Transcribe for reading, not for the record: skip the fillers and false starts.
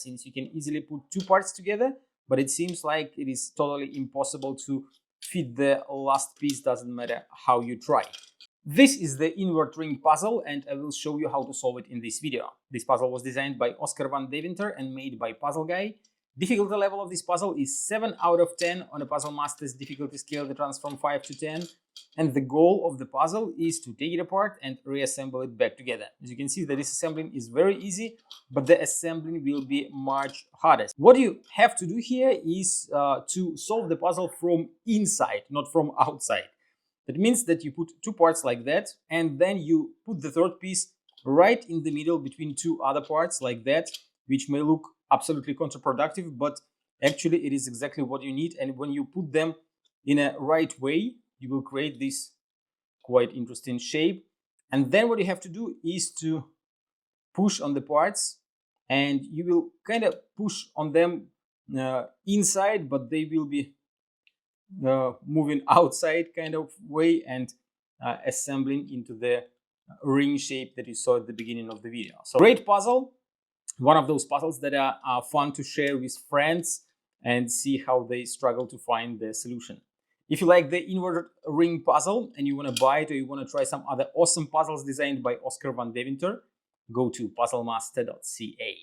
since you can easily put two parts together, but it seems like it is totally impossible to fit the last piece, doesn't matter how you try. This is the invert ring puzzle, and I will show you how to solve it in this video. This puzzle was designed by Oskar van Deventer and made by Puzzle Guy. Difficulty level of this puzzle is 7 out of 10 on a Puzzle Master's difficulty scale that runs from 5 to 10. And the goal of the puzzle is to take it apart and reassemble it back together. As you can see, the disassembling is very easy, but the assembling will be much harder. What you have to do here is to solve the puzzle from inside, not from outside. That means that you put two parts like that, and then you put the third piece right in the middle between two other parts like that, which may look absolutely counterproductive, but actually it is exactly what you need. And when you put them in a right way, you will create this quite interesting shape. And then what you have to do is to push on the parts, and you will kind of push on them inside, but they will be moving outside kind of way and assembling into the ring shape that you saw at the beginning of the video. So great puzzle. One of those puzzles that are fun to share with friends and see how they struggle to find the solution. If you like the inverted ring puzzle and you want to buy it, or you want to try some other awesome puzzles designed by Oskar van Deventer, go to puzzlemaster.ca.